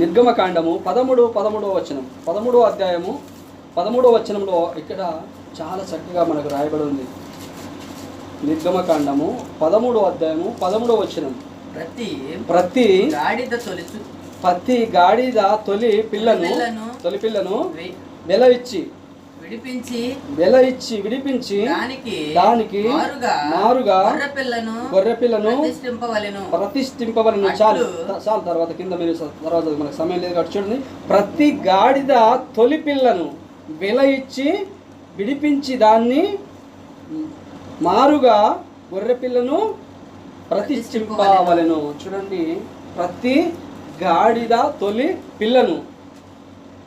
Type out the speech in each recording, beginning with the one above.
నిర్గమకాండము 13వ వచనం, 13వ అధ్యాయము 13వ వచనంలో ఇక్కడ చాలా చక్కగా మనకు రాయబడి ఉంది. నిర్గమకాండము 13వ అధ్యాయము 13వ వచనం. ప్రతి గాడిద తొలి పిల్లను విడిపించి దానికి మారుగా గొర్రె పిల్లను ప్రతిష్ఠింపవలెను. చాలు తర్వాత కింద మీరు తర్వాత మనకు సమయం లేదు కాబట్టి చూడండి. ప్రతి గాడిద తొలి పిల్లను వెల ఇచ్చి విడిపించి దాన్ని మారుగా గొర్రె పిల్లను ప్రతిష్ఠింపవలెను. చూడండి, ప్రతి గాడిద తొలి పిల్లను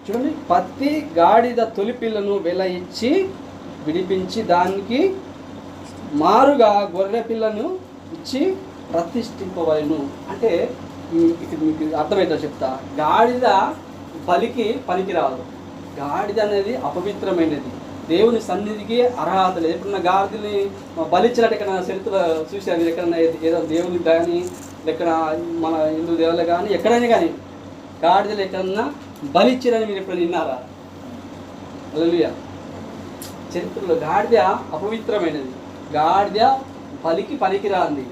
చూడండి, ప్రతి గాడిద తొలి పిల్లను వెల ఇచ్చి విడిపించి దానికి మారుగా గొర్రె పిల్లను ఇచ్చి ప్రతిష్ఠింపవలెను. అంటే ఇక్కడ మీకు అర్థమైతే చెప్తా. గాడిద బలికి పనికిరాదు. గాడిద అనేది అపవిత్రమైనది, దేవుని సన్నిధికి అర్హత లేదు. ఎప్పుడన్నా గాడిదని బలిచ్చినట్టు ఎక్కడైనా చరిత్ర చూసారు మీరు? ఎక్కడన్నా ఏదో దేవునికి కానీ ఎక్కడ మన హిందూ దేవుళ్ళు కానీ ఎక్కడైనా కానీ గాడిదలు ఎక్కడన్నా బలిచ్చిరని మీరు ఎప్పుడైనా విన్నారా? హల్లెలూయా. చరిత్రలో గాడిద అపవిత్రమైనది, గాడిద బలికి పనికిరాంది.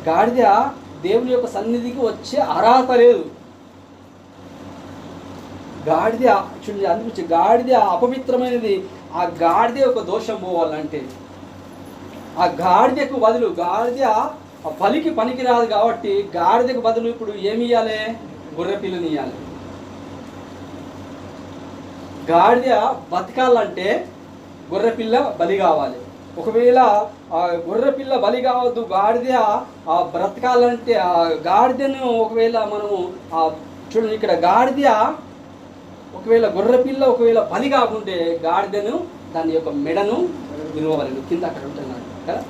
గాడిద దేవుని యొక్క సన్నిధికి వచ్చే అర్హత లేదు. గాడిద చూడండి, అనిపించి గాడిద అపవిత్రమైనది. ఆ గాడిద యొక్క దోషం పోవాలంటే ఆ గాడిదకు బదులు గాడిద బలికి పనికిరాదు కాబట్టి గాడిదకు బదులు ఇప్పుడు ఏమి ఇవ్వాలి? గొర్రె పిల్లని ఇవ్వాలి. గాడిద బతకాలంటే గొర్రె పిల్ల బలి కావాలి. ఒకవేళ ఆ గొర్రె పిల్ల బలి కావద్దు, గాడిద బ్రతకాలంటే ఆ గాడిదను ఒకవేళ మనము చూడండి, ఇక్కడ గాడిద ఒకవేళ గొర్రెపిల్ల ఒకవేళ బలి కాకుంటే గాడిదను దాని యొక్క మెడను విలువవలెను. కింద అక్కడ ఉంటున్నాడు కదా,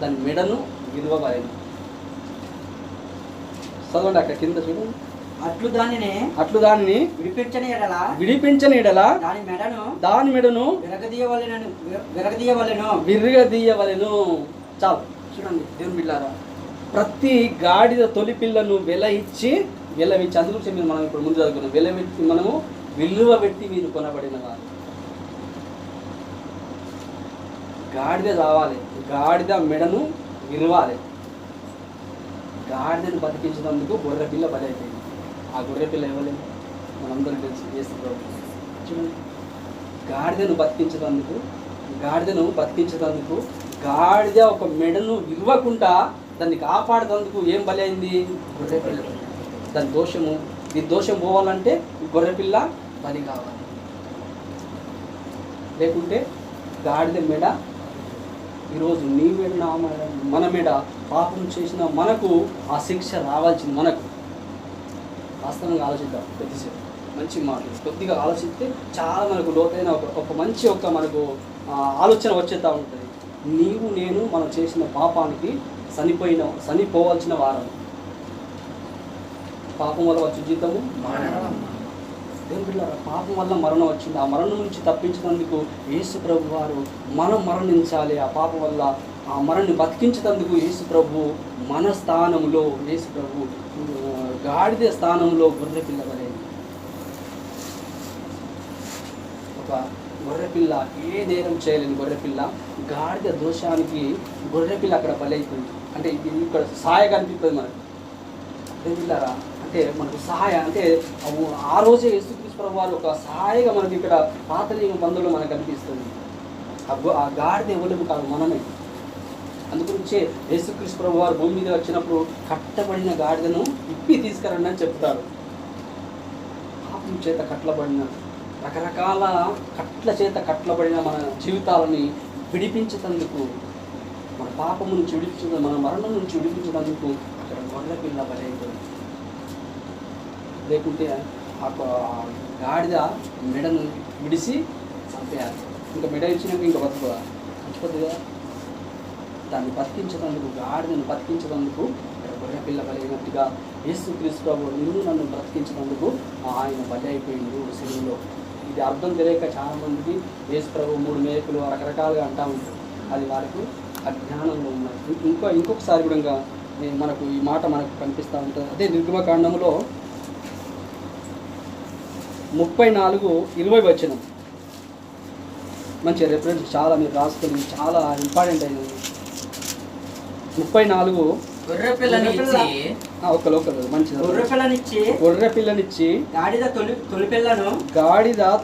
దాని మెడను విలువవలెను. చదవండి అక్కడ కింద చూడండి. అట్లు దానిని విడిపించని ఎడల దాని మెడను విరగదీయవలెను. చాలు చూడండి దేవుని బిడ్డలారా, ప్రతి గాడిద తొలి పిల్లను వెల ఇచ్చి అందుకు మనం ఇప్పుడు ముందు చదువుకున్నాం. వెలవెట్టి మనము విలువ పెట్టి మీరు కొనబడిన వారు. గాడిద రావాలి, గాడిద మెడను విరవాలి. గాడిదను బతికించినందుకు గొర్రె పిల్ల బలి అయిపోయింది. ఆ గొర్రె పిల్ల ఇవ్వలేదు, మనందరం తెలిసి చేస్తున్నారు. చూడండి, గాడిదను బతికించినందుకు గాడిద ఒక మెడను విరవకుండా దాన్ని కాపాడుతందుకు ఏం బలి అయింది? గొర్రె పిల్ల. దాని దోషం పోవాలంటే గొర్రెపిల్ల బలి కావాలి. లేకుంటే గాడిద మెడ ఈరోజు నీ మెడ మన మెడ పాపం చేసిన మనకు ఆ శిక్ష రావాల్సింది. మనకు వాస్తవంగా ఆలోచిద్దాం. కొద్దిసేపు మంచి మాటలు కొద్దిగా ఆలోచిస్తే చాలా మనకు లోతైన ఒక మంచి మనకు ఆలోచన వచ్చేస్తూ ఉంటుంది. నీవు నేను మనం చేసిన పాపానికి చనిపోవాల్సిన వారం. పాపం వల్ల వచ్చే జీతము మరణం. దేవుని బిడ్డలారా, పాపం వల్ల మరణం వచ్చింది. ఆ మరణం నుంచి తప్పించినందుకు యేసు ప్రభు వారు మనం మరణించాలి. ఆ పాపం వల్ల ఆ మరణాన్ని బతికించినందుకు యేసు ప్రభు మన స్థానంలో, యేసు ప్రభు గాడిద స్థానంలో గొర్రె పిల్ల బలైంది. ఒక గొర్రెపిల్ల ఏ నేరం చేయలేని గొర్రెపిల్ల గాడిద దోషానికి గొర్రెపిల్ల అక్కడ బలైపోయింది. అంటే ఇక్కడ సహాయ కనిపిస్తుంది మనకు. దేవుళ్ళారా, అంటే మనకు సహాయ అంటే ఆ రోజే యేసుక్రీస్తు ప్రభు వారు ఒక సహాయగా మనకి ఇక్కడ పాత నియమ బంధువులు మనకు కనిపిస్తుంది. ఆ గాడిద ఎవరు కాదు, మనమే. అందుగురించే యేసుక్రీస్తు ప్రభు వారు భూమి మీద వచ్చినప్పుడు కట్టబడిన గాడిదను ఇప్పి తీసుకురండి అని చెప్తారు. పాపం చేత కట్టబడిన రకరకాల కట్ల చేత కట్టబడిన మన జీవితాలని విడిపించేందుకు, మన పాపము నుంచి విడిపించడం, మన మరణం నుంచి విడిపించడానికి అక్కడ గొర్రె పిల్ల బలైపోయింది. లేకుంటే ఆ గాడిద మెడను విడిసి చంపేయాలి. ఇంకా మెడ ఇచ్చినాక ఇంకా బతుకుతుంది కదా. దాన్ని బతికించేందుకు, గాడిదను బతికించేందుకు ఇక్కడ గొర్రె పిల్ల బలైనట్టుగా యేసుక్రీస్తు ప్రభు నిన్ను నన్ను బ్రతికించినందుకు ఆయన బలి అయిపోయింది శరీరంలో. ఇది అర్థం తెలియక చాలామందికి యేసు ప్రభు 3 మేకులు రకరకాలుగా అంటూ ఉంటారు. అది వారికి అజ్ఞానంలో ఉన్నారు. ఇంకొకసారి కూడా మనకు ఈ మాట మనకు కనిపిస్తూ ఉంటుంది. అదే నిర్గమకాండములో 34:20 వచనం. మంచి రెఫరెన్స్, చాలా మీరు రాసుకొని, చాలా ఇంపార్టెంట్ అయినది. 34 గొర్రె పిల్లనిచ్చి గొర్రె పిల్లనిచ్చి గాడిద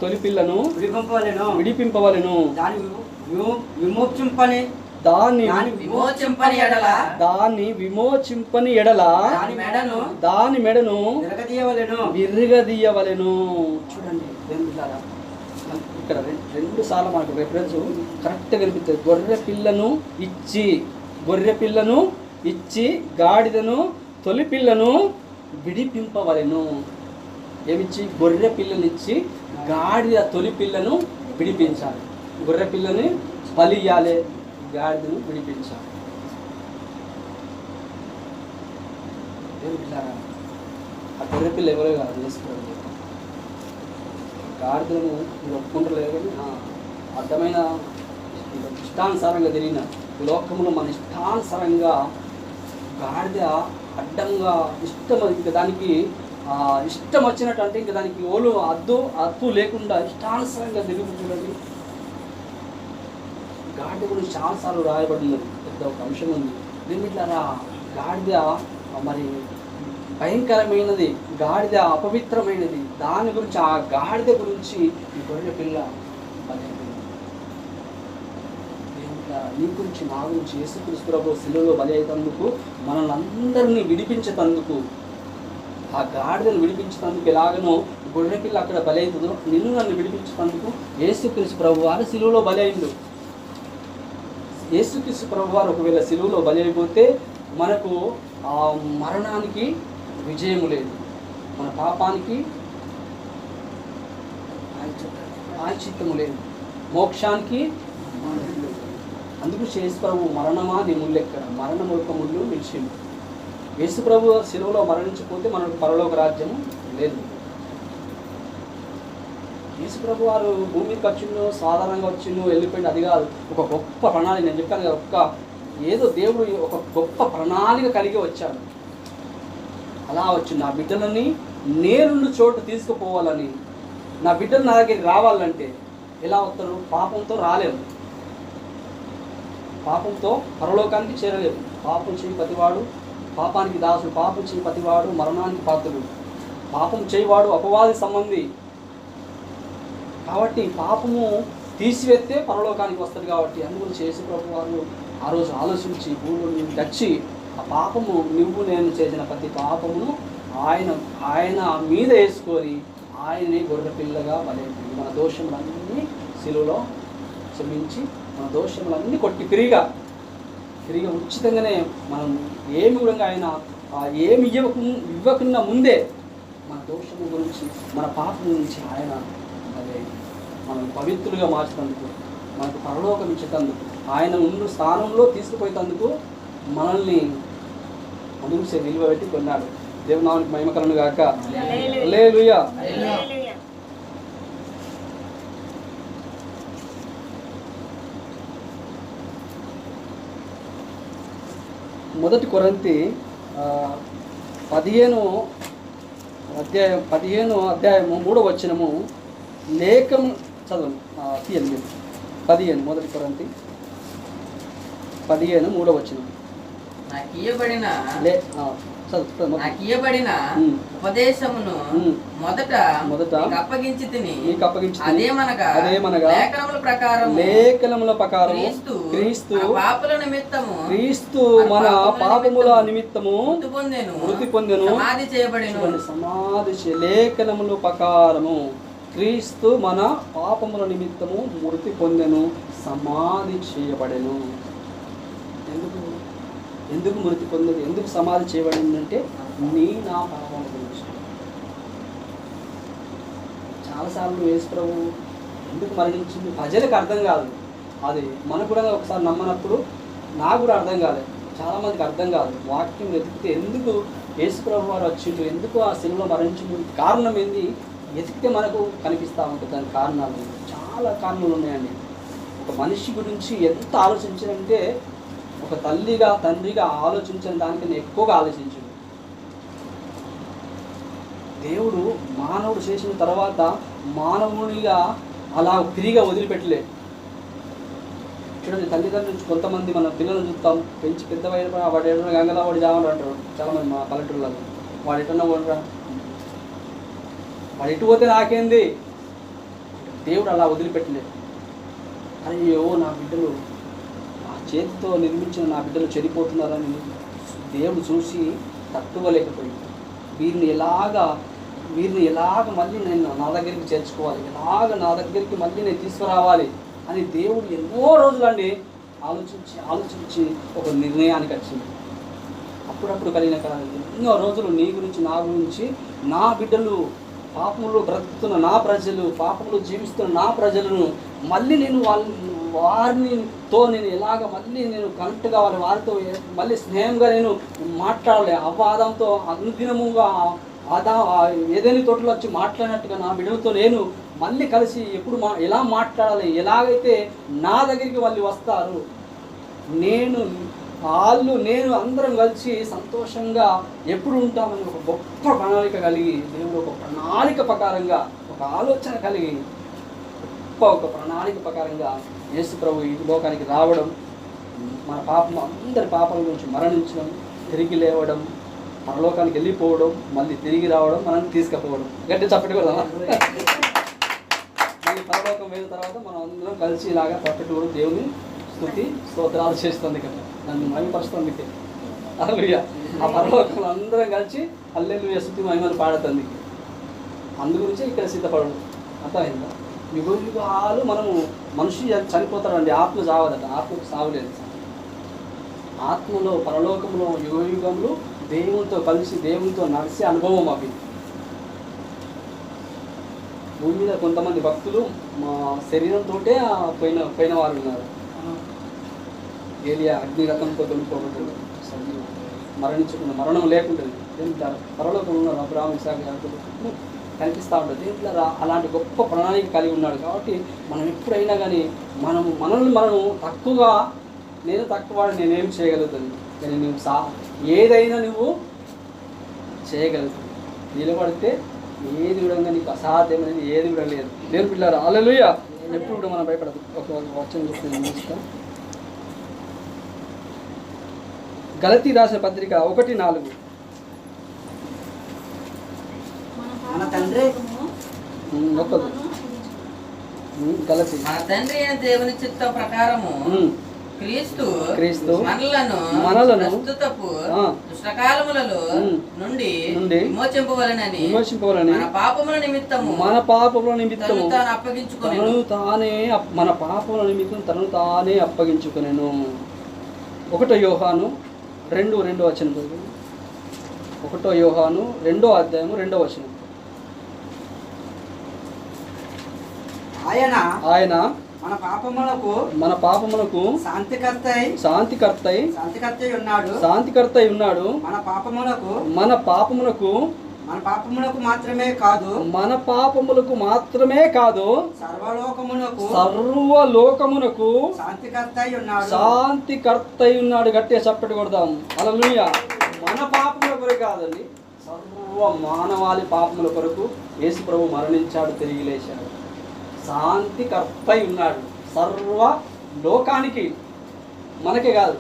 తొలి పిల్లను విడిపింపవలెను. దాన్ని విమోచింపని ఎడల దాని మెడను విరగదీయవలెను. చూడండి ఇక్కడ 2 సార్లు మనకు రెఫరెన్స్ కరెక్ట్గా కనిపిస్తుంది. గొర్రె పిల్లను ఇచ్చి గాడిదను తొలి పిల్లను విడిపింపవలెను. ఏమిచ్చి? గొర్రె పిల్లనిచ్చి గాడిద తొలి పిల్లను విడిపించాలి. గొర్రె పిల్లని బలి ఇయ్యాలి, గాడిదను విడిపించాలి. ఆ గొర్రె పిల్ల ఎవరో కాదు, వేసుకోవాలి. గాడిదలను మీరు ఒప్పుకుంటలేదు కానీ అర్థమైన ఇష్టానుసారంగా తిరిగిన ఈ లోకంలో మన ఇష్టానుసారంగా గాడిద అడ్డంగా ఇంకా దానికి ఇష్టం వచ్చినట్టు, అంటే ఇంకా దానికి ఓలు అద్దు లేకుండా ఇష్టానుసారంగా తిరుగుతుందండి. గాడిద గురించి చాలాసార్లు రాయబడింది, పెద్ద ఒక అంశం ఉంది. దీనిట్లారా గాడిద మరి భయంకరమైనది, గాడిద అపవిత్రమైనది. దాని గురించి, ఆ గాడిద గురించి ఈ గొర్రె పిల్ల నీ గురించి, నా గురించి యేసుక్రీస్తు ప్రభువు శిలువలో బలి అయినందుకు, మనల్ని అందరినీ విడిపించేటందుకు, ఆ గాడిదను విడిపించేటందుకు ఎలాగనో గొర్రె పిల్ల అక్కడ బలి అవుతుందో, నన్ను విడిపించేటందుకు యేసుక్రీస్తు ప్రభు వారు శిలువలో బలి అయిండు. యేసుక్రీస్తు ప్రభు వారు ఒకవేళ శిలువలో బలి అయిపోతే మనకు ఆ మరణానికి విజయము లేదు, మన పాపానికి ప్రాయశ్చిత్తము లేదు, మోక్షానికి. అందుకు యేసు ప్రభు మరణమా నీ ముళ్ళెక్కడ, మరణం యొక్క ముళ్ళు నిలిచిండు. యేసు ప్రభు శిలువలో మరణించకపోతే మనకు పరలోక రాజ్యము లేదు. యేసు ప్రభు వారు భూమికి వచ్చిండు, సాధారణంగా వచ్చిండు, వెళ్ళిపోయింది, అది కాదు. ఒక గొప్ప ప్రణాళిక, నేను చెప్పాను కదా, ఏదో దేవుడు ఒక గొప్ప ప్రణాళిక కలిగి వచ్చాడు. అలా వచ్చి నా బిడ్డలని నేనున్న చోటు తీసుకుపోవాలని, నా బిడ్డలు నా దగ్గరికి రావాలంటే ఎలా వస్తారు? పాపంతో రాలేము, పాపంతో పరలోకానికి చేరలేము. పాపం చేయి ప్రతివాడు పాపానికి దాసుడు, పాపం చేయి ప్రతివాడు మరణానికి పాత్రుడు, పాపం చేయవాడు అపవాది సంబంధి. కాబట్టి పాపము తీసివేస్తే పరలోకానికి వస్తుంది. కాబట్టి అందుగురించి యేసు ప్రభు వారు ఆ రోజు ఆలోచించి భూమిని వచ్చి ఆ పాపము, నువ్వు నేను చేసిన ప్రతి పాపమును ఆయన మీద వేసుకొని ఆయనే గొర్రె పిల్లగా బలైపోయింది. మన దోషములన్నీ శిలువలో క్షమించి, మన దోషములన్నీ కొట్టి తిరిగా ఉచితంగానే మనం ఏమి కూడా ఆయన ఏమి ఇవ్వకుండా ముందే మన దోషము గురించి, మన పాపం గురించి ఆయన మనం పవిత్రులుగా మార్చేందుకు, మనకు పరలోకం ఇచ్చేటందుకు, ఆయన ఉన్న స్థానంలో తీసుకుపోయేందుకు మనల్ని అనుసే నిలువబెట్టి కొన్నాడు. దేవుని నామమునకు మహిమ కలుగును గాక. హల్లెలూయా. మొదటి కొరింథీ 15వ అధ్యాయము 3వ వచనము లేఖం చదవండి. తీయండి 15, మొదటి కొరింథీ 15 3వ వచనం. నాకు ఇయ్యబడిన ఉపదేశమును మొదట అప్పగించి తిని, అదేమనగా లేఖనముల ప్రకారం క్రీస్తు మన పాపముల నిమిత్తము మృతి పొందెను, సమాధి చేయబడెను. లేఖనముల ప్రకారము క్రీస్తు మన పాపముల నిమిత్తము మృతి పొందెను, సమాధి చేయబడెను. ఎందుకు మృతి పొందేది, ఎందుకు సమాధి చేయబడిందంటే నా పాపం గురించి. చాలాసార్లు యేసు ప్రభు ఎందుకు మరణించింది ప్రజలకు అర్థం కాదు. అది మనకు కూడా ఒకసారి నమ్మనప్పుడు నాకు కూడా అర్థం కాలేదు, చాలామందికి అర్థం కాదు. వాక్యం వెతికితే ఎందుకు యేసు ప్రభు వారు వచ్చిండు, ఎందుకు ఆ శిలువలో మరణించిండు, కారణం ఏంది వెతికితే మనకు కనిపిస్తూ ఉంటుంది. దానికి కారణాలు చాలా కారణాలు ఉన్నాయండి. ఒక మనిషి గురించి ఎంత ఆలోచించారంటే, ఒక ఒక తల్లిగా తండ్రిగా ఆలోచించిన దానికన్నా ఎక్కువగా ఆలోచించాడు. దేవుడు మానవుడు చేసిన తర్వాత మానవునిగా అలా ఫ్రీగా వదిలిపెట్టలే. చూడండి, తల్లిదండ్రుల నుంచి కొంతమంది మన పిల్లలను చూస్తాం, పెంచి పెద్దవైన వాడు ఎటన్నా గంగలా వాడు జామని అంటారు చాలామంది మా పల్లెటూళ్ళలో. వాడు ఎటన్నా పోనరా, వాడు ఎటు పోతే నాకేంది. దేవుడు అలా వదిలిపెట్టలేదు. అయ్యో నా బిడ్డలు, ఆ చేతితో నిర్మించిన నా బిడ్డలు చెడిపోతున్నారని దేవుడు చూసి తట్టుకోలేకపోయింది. వీరిని ఎలాగ మళ్ళీ నేను నా దగ్గరికి చేర్చుకోవాలి, ఎలాగ నా దగ్గరికి మళ్ళీ నేను తీసుకురావాలి అని దేవుడు ఎన్నో రోజులండి ఆలోచించి ఒక నిర్ణయానికి వచ్చింది. అప్పుడప్పుడు కలిగిన ఎన్నో రోజులు నీ గురించి నా గురించి, నా బిడ్డలు పాపములు బ్రతుకుతున్న నా ప్రజలు, పాపములు జీవిస్తున్న నా ప్రజలను మళ్ళీ నేను వారితో నేను ఎలాగ మళ్ళీ నేను కనెక్ట్ కావాలి, వారితో మళ్ళీ స్నేహంగా నేను మాట్లాడాలి. అవాదంతో అనుదినముగా ఏదైనా తోటలో వచ్చి మాట్లాడినట్టుగా నా బిడ్డలతో నేను మళ్ళీ కలిసి ఎప్పుడు ఎలా మాట్లాడాలి, ఎలాగైతే నా దగ్గరికి వాళ్ళు వస్తారు, నేను అందరం కలిసి సంతోషంగా ఎప్పుడు ఉంటామని ఒక గొప్ప ప్రణాళిక కలిగి దేవుడు ఒక ప్రణాళిక ప్రకారంగా ఒక ఆలోచన కలిగి ఒక ప్రణాళిక ప్రకారంగా యేసు ప్రభు ఈ లోకానికి రావడం, మన అందరి పాపాల గురించి మరణించడం, తిరిగి లేవడం, పరలోకానికి వెళ్ళిపోవడం, మళ్ళీ తిరిగి రావడం, మనం తీసుకుపోవడం. గట్టి చప్పటి కూడా మళ్ళీ పరలోకం వెళ్ళిన తర్వాత మనం అందరం కలిసి ఇలాగా చప్పటి కూడా దేవుని స్తుతి స్తోత్రాలు చేస్తుంది కదా, నన్ను మహిమపరుస్తుంది. హల్లెలూయా. ఆ పరలోకంలో అందరం కలిసి హల్లెలూయా స్తుతి మహిమను పాడుతుంది. అందు గురించి ఇక్కడ సిద్ధపడడం అర్థమైందా? యుగాలు మనము మనిషి చనిపోతాడండి, ఆత్మ చావదట, ఆత్మకు సావలేదు. ఆత్మలో పరలోకంలో యుగంలో దేవునితో కలిసి దేవునితో నడిచే అనుభవం అవి. భూమి మీద కొంతమంది భక్తులు మా శరీరంతో పోయిన వారు ఉన్నారు. ఏలియా అగ్నిరథంతో తొలిపోబడ్డాడు, మరణించుకున్న మరణం లేకుంటుంది. పరలోకంలో ఉన్నారు అబ్రాహాము, ఇస్సాకు, యాకోబు కనిపిస్తూ ఉంటుంది. దీంట్లో అలాంటి గొప్ప ప్రణాళిక కలిగి ఉన్నాడు. కాబట్టి మనం ఎప్పుడైనా కానీ మనల్ని తక్కువగా, నేను తక్కువవాడు నేనేం చేయగలుగుతాను, కానీ నువ్వు ఏదైనా నువ్వు చేయగలుగుతావు. నిలబడితే ఏది విధంగా నీకు అసాధ్యమైనది ఏది కూడా లేదు. నేను పిల్లలు హల్లెలూయా. ఎప్పుడు కూడా మనం భయపడదు. ఒక వచనం చూస్తాం, గలతీ రాసిన పత్రిక 1:4. మన తండ్రి గలతీ మన తండ్రి అయిన దేవుని చిత్త ప్రకారము క్రీస్తు మనలను ప్రస్తుతపు దుష్టకాలములలో నుండి విమోచింపవలెనని మన పాపముల నిమిత్తము తాను అప్పగించుకొనెను. మన పాపముల నిమిత్తం తనను తానే అప్పగించుకొనెను. 1 యోహాను 2:2 వచనం. 1 యోహాను 2వ అధ్యాయము 2వ వచనం. ఆయన మన పాపములకు శాంతికర్తై ఉన్నాడు. మన పాపములకు మాత్రమే కాదు సర్వలోకమునకు శాంతికర్తై ఉన్నాడు. గట్టిగా చప్పటి కొడదాం. హల్లెలూయా. మన పాపముల కొరకు కాదండి, సర్వ మానవాళి పాపముల కొరకు యేసు ప్రభు మరణించాడు, తిరిగి లేచాడు. శాంతికర్తై ఉన్నాడు. సర్వ లోకానికి, మనకే కాదు,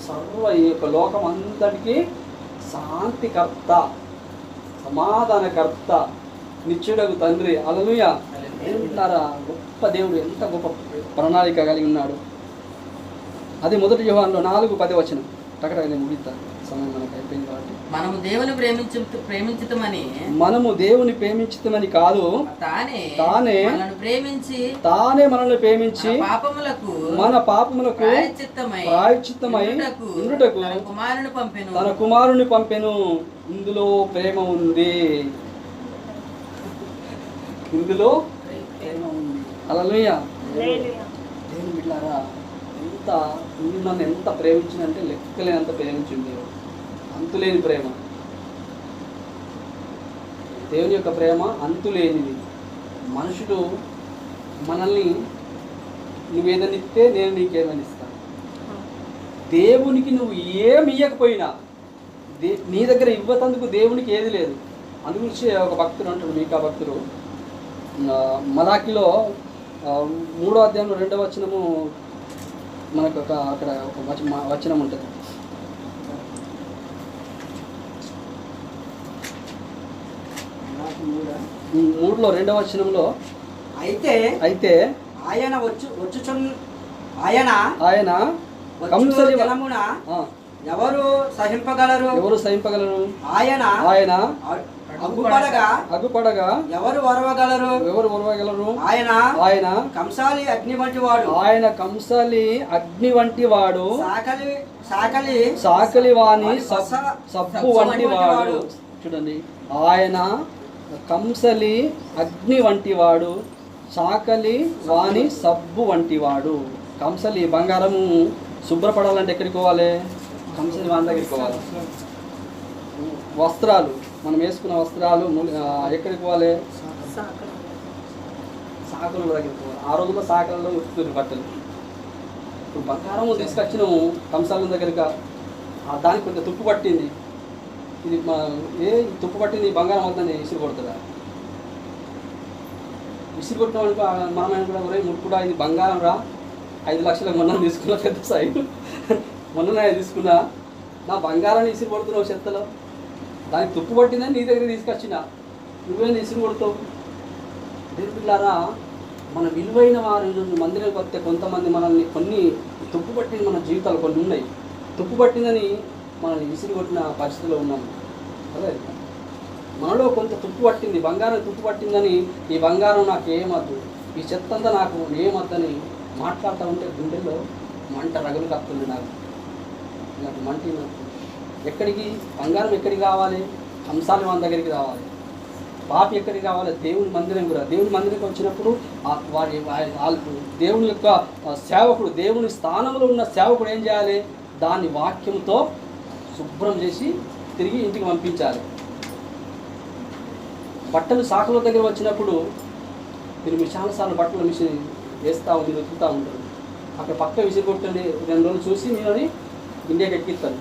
సర్వ ఈ యొక్క లోకం అంతటికి శాంతికర్త, సమాధానకర్త, నిత్యుడగు తండ్రి. హల్లెలూయా. ఏంటారా గొప్ప దేవుడు, ఎంత గొప్ప ప్రణాళిక కలిగి ఉన్నాడు. అది 1 యోహానులో 4:10 వచనం. టకటగా ముగిస్తా, సమయం మనకు అయిపోయింది కాబట్టి. మనము దేవుని ప్రేమించుతామని కాదు, తానే మనల్ని ప్రేమించి మన పాపములకు ప్రాయశ్చిత్తమై ఉండుటకు తన కుమారుని పంపెను. ఇందులో ప్రేమ ఉంది, హల్లెలూయా. దేవుని బిడ్డలారా, నన్ను ఎంత ప్రేమించిందంటే లెక్కలేనంత ప్రేమించింది. అంతులేని ప్రేమ. దేవుని యొక్క ప్రేమ అంతులేనిది. మనుషుడు మనల్ని నువ్వేదనిస్తే నేను నీకేమని ఇస్తాను. దేవునికి నువ్వు ఏమి ఇవ్వకపోయినా నీ దగ్గర ఇవ్వతందుకు దేవునికి ఏది లేదు. అందుగురించి ఒక భక్తుడు అంటాడు, మీకా భక్తుడు, మలాకిలో 3వ అధ్యాయంలో 2వ వచనము మనకు అక్కడ ఒక వచనం ఉంటుంది. మూడులో 2వ వచనంలో అయితే ఆయన ఆయన కంసలి జనమున ఎవరు సహింపగలరు ఆయన అగ్గుపడగా ఎవరు వరవగలరు ఆయన కంసాలి అగ్ని వంటి వాడు సాకలి వాణి సబ్బు వంటి వాడు. చూడండి, ఆయన కంసలి అగ్ని వంటి వాడు, సాకలి వాణి సబ్బు వంటి వాడు. కంసలి బంగారము శుభ్రపడాలంటే ఎక్కడికి పోవాలి? కంసలి వాని దగ్గరికి పోవాలి. వస్త్రాలు, మనం వేసుకున్న వస్త్రాలు ఎక్కడికి పోవాలి? సాకల దగ్గరికి పోవాలి. ఆ రోజుల్లో సాకలలో ఉతుకుతారు బట్టలు. ఇప్పుడు బంగారము తీసుకొచ్చినాము కంసాల దగ్గరికి, దానికి కొంచెం తుప్పు పట్టింది. ఇది తుప్పు పట్టింది బంగారం అవుతుంది, ఇసురు కొడుతుందా? ఇసురు కొట్టిన వాడికి మనమైన కూడా ముట్టు కూడా ఇది బంగారం రా, 5 లక్షల మొన్న తీసుకున్నా, పెద్ద సైజు మొన్న తీసుకున్నా, నా బంగారాన్ని ఇసురు కొడుతున్నావు చెత్తలో, దానికి తుప్పు పట్టిందని నీ దగ్గర తీసుకొచ్చిన, నువ్వేంది ఇసురు కొడుతావు? దేవుళ్ళారా, మన విలువైన వారి మందిరానికి వస్తే కొంతమంది మనల్ని కొన్ని తుప్పు పట్టిన మన జీవితాలు కొన్ని ఉన్నాయి. తుప్పు పట్టిందని మనల్ని విసిరి కొట్టిన పరిస్థితిలో ఉన్నాము. అదే మనలో కొంత తుప్పు పట్టింది, బంగారం తుప్పు పట్టిందని ఈ బంగారం నాకు ఏమద్దు, ఈ చెత్త అంతా నాకు ఏమద్దని మాట్లాడుతూ ఉంటే గుండెల్లో మంట రగులు కప్పుతుంది. నాకు మంట ఎక్కడికి? బంగారం ఎక్కడికి కావాలి? కంసాలి వాని దగ్గరికి రావాలి. పాపి ఎక్కడికి కావాలి? దేవుని మందిరం కూడా. దేవుని మందిరంకి వచ్చినప్పుడు దేవుని యొక్క సేవకుడు, దేవుని స్థానంలో ఉన్న సేవకుడు ఏం చేయాలి? దాన్ని వాక్యంతో శుభ్రం చేసి తిరిగి ఇంటికి పంపించాలి. బట్టలు సాకుల దగ్గర వచ్చినప్పుడు మీరు చాలాసార్లు బట్టలు మిషన్ వేస్తూ ఉంది, ఉతుకుతూ ఉంటారు. అక్కడ పక్క విసిరి కొట్టండి, 2 రోజులు చూసి నేను ఇండియాకి ఎక్కిస్తాను.